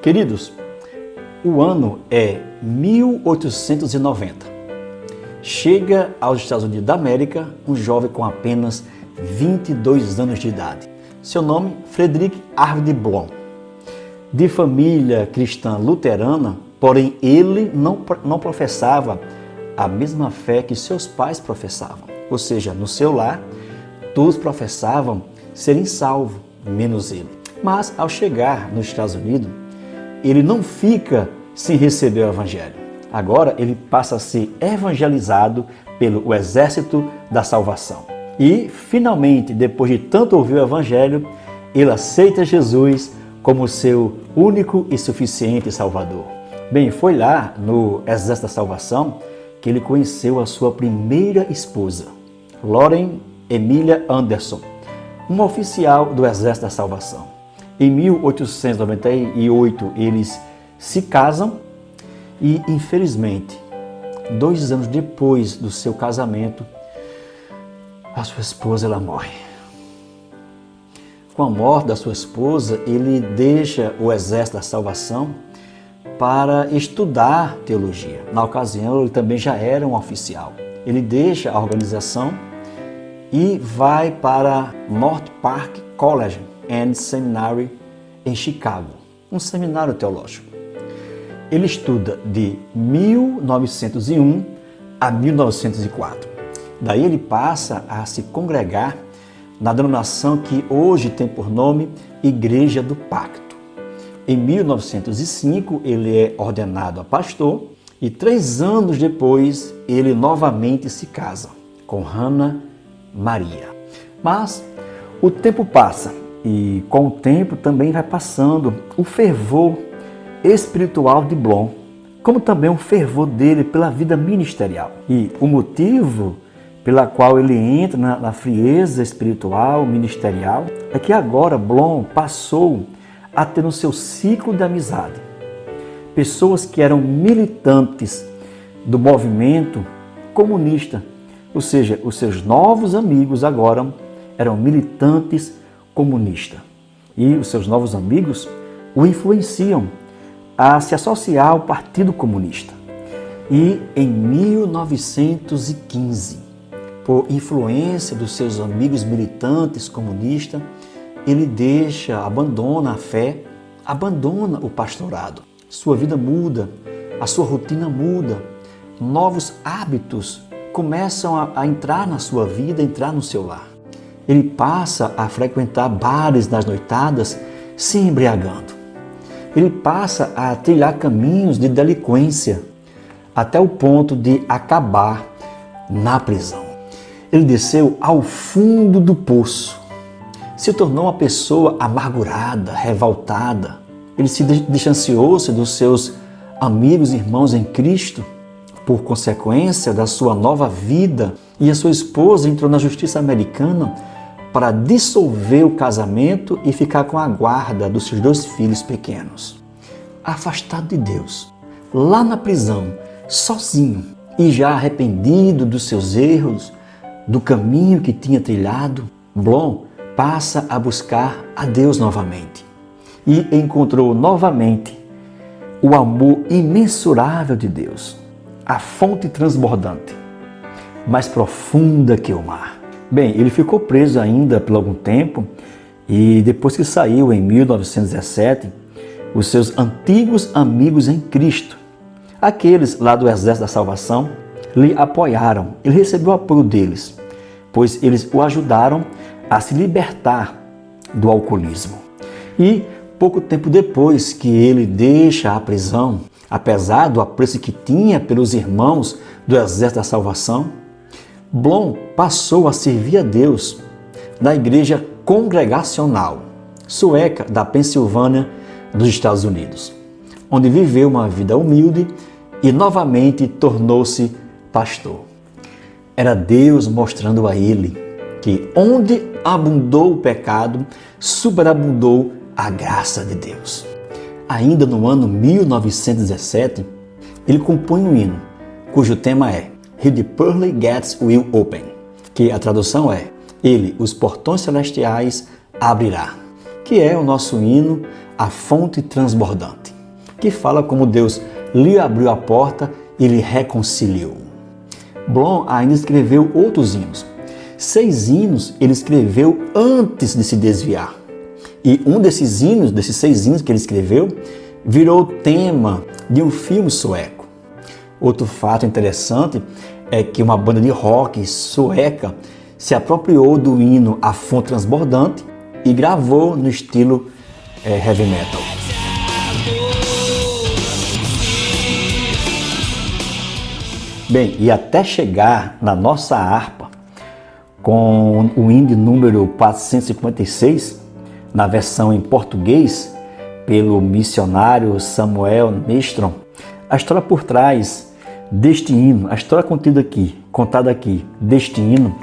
Queridos, o ano é 1890. Chega aos Estados Unidos da América um jovem com apenas 22 anos de idade. Seu nome, Frederick Arvid Blom. De família cristã luterana, porém ele não professava a mesma fé que seus pais professavam. Ou seja, no seu lar, todos professavam serem salvos, menos ele. Mas ao chegar nos Estados Unidos, ele não fica sem receber o Evangelho. Agora ele passa a ser evangelizado pelo Exército da Salvação. E, finalmente, depois de tanto ouvir o Evangelho, ele aceita Jesus como seu único e suficiente Salvador. Bem, foi lá no Exército da Salvação que ele conheceu a sua primeira esposa, Lauren Emilia Anderson, uma oficial do Exército da Salvação. Em 1898, eles se casam e, infelizmente, 2 anos depois do seu casamento, a sua esposa ela morre. Com a morte da sua esposa, ele deixa o Exército da Salvação para estudar teologia. Na ocasião, ele também já era um oficial. Ele deixa a organização e vai para North Park College and Seminary em Chicago, um seminário teológico. Ele estuda de 1901 a 1904. Daí ele passa a se congregar na denominação que hoje tem por nome Igreja do Pacto. Em 1905 ele é ordenado a pastor e 3 anos depois ele novamente se casa com Hannah Maria. Mas o tempo passa e com o tempo também vai passando o fervor espiritual de Blom, como também o fervor dele pela vida ministerial. E o motivo pela qual ele entra na frieza espiritual, ministerial, é que agora Blom passou a ter no seu ciclo de amizade pessoas que eram militantes do movimento comunista, ou seja, os seus novos amigos agora eram militantes comunistas. E os seus novos amigos o influenciam a se associar ao Partido Comunista. E em 1915, por influência dos seus amigos militantes comunistas, ele abandona a fé, abandona o pastorado. Sua vida muda, a sua rotina muda, novos hábitos começam a entrar na sua vida, entrar no seu lar. Ele passa a frequentar bares nas noitadas, se embriagando. Ele passa a trilhar caminhos de delinquência, até o ponto de acabar na prisão. Ele desceu ao fundo do poço, se tornou uma pessoa amargurada, revoltada. Ele se distanciou-se dos seus amigos e irmãos em Cristo, por consequência da sua nova vida, e a sua esposa entrou na justiça americana para dissolver o casamento e ficar com a guarda dos seus 2 filhos pequenos. Afastado de Deus, lá na prisão, sozinho e já arrependido dos seus erros, do caminho que tinha trilhado, Blom passa a buscar a Deus novamente e encontrou novamente o amor imensurável de Deus, a fonte transbordante, mais profunda que o mar. Bem, ele ficou preso ainda por algum tempo e depois que saiu em 1917, os seus antigos amigos em Cristo, aqueles lá do Exército da Salvação, lhe apoiaram. Ele recebeu o apoio deles, pois eles o ajudaram a se libertar do alcoolismo. E pouco tempo depois que ele deixa a prisão, apesar do apreço que tinha pelos irmãos do Exército da Salvação, Blom passou a servir a Deus na Igreja Congregacional Sueca da Pensilvânia, dos Estados Unidos, onde viveu uma vida humilde e novamente tornou-se pastor. Era Deus mostrando a ele que onde abundou o pecado, superabundou a graça de Deus. Ainda no ano 1917, ele compõe um hino, cujo tema é He the Pearly Gates Will Open, que a tradução é Ele, os portões celestiais, abrirá, que é o nosso hino a fonte transbordante, que fala como Deus lhe abriu a porta e lhe reconciliou. Blom ainda escreveu outros hinos. 6 hinos ele escreveu antes de se desviar. E um desses hinos, desses 6 hinos que ele escreveu, virou tema de um filme sueco. Outro fato interessante é que uma banda de rock sueca se apropriou do hino A Fonte Transbordante e gravou no estilo heavy metal. Bem, e até chegar na nossa harpa, com o hino de número 456, na versão em português, pelo missionário Samuel Nystrom, a história por trás deste hino, a história contada aqui, deste hino,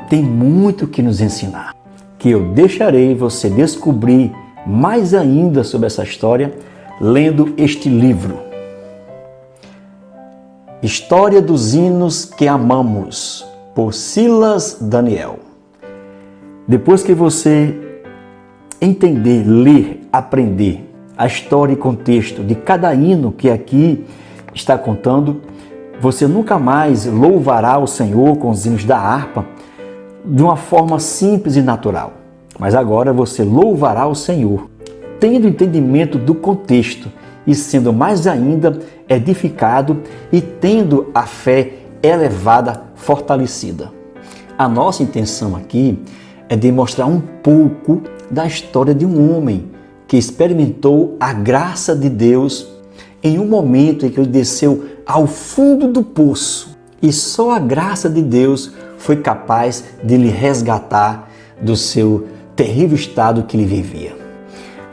tem muito que nos ensinar, que eu deixarei você descobrir mais ainda sobre essa história lendo este livro. História dos Hinos que Amamos, por Silas Daniel. Depois que você entender, ler, aprender a história e contexto de cada hino que aqui está contando, você nunca mais louvará o Senhor com os hinos da harpa de uma forma simples e natural. Mas agora você louvará o Senhor, tendo entendimento do contexto e sendo mais ainda edificado e tendo a fé elevada, fortalecida. A nossa intenção aqui é demonstrar um pouco da história de um homem que experimentou a graça de Deus em um momento em que ele desceu ao fundo do poço e só a graça de Deus foi capaz de lhe resgatar do seu terrível estado que ele vivia.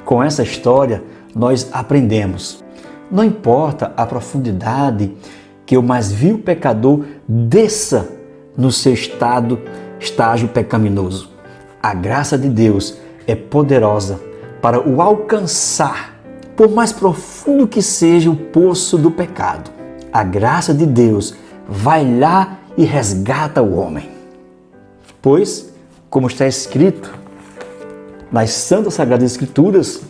Com essa história, nós aprendemos. Não importa a profundidade que o mais vil pecador desça no seu estágio pecaminoso. A graça de Deus é poderosa para o alcançar, por mais profundo que seja o poço do pecado. A graça de Deus vai lá e resgata o homem. Pois, como está escrito nas Santas Sagradas Escrituras,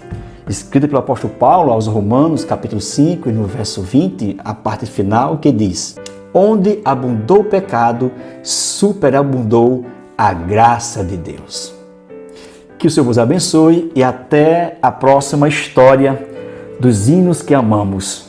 escrita pelo apóstolo Paulo aos Romanos, capítulo 5, e no verso 20, a parte final, que diz: onde abundou o pecado, superabundou a graça de Deus. Que o Senhor vos abençoe e até a próxima história dos hinos que amamos.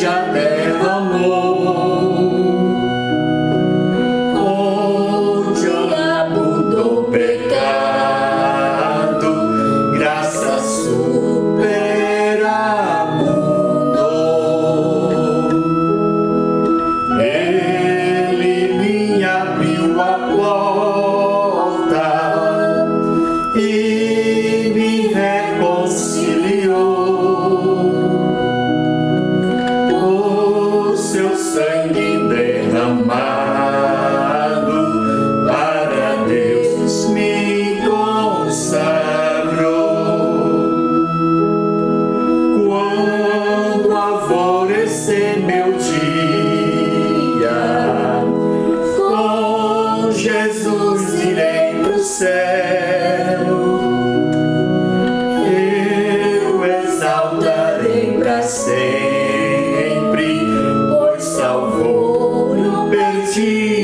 já derramou. Onde abundou o pecado, graça superabundou. Ele me abriu a porta e me reconciliou. O seu sangue derramado para Deus me consagrou. Quando alvorecer meu dia, com Jesus irei pro céu. Eu exaltarei pra sempre, pois salvou o perdido.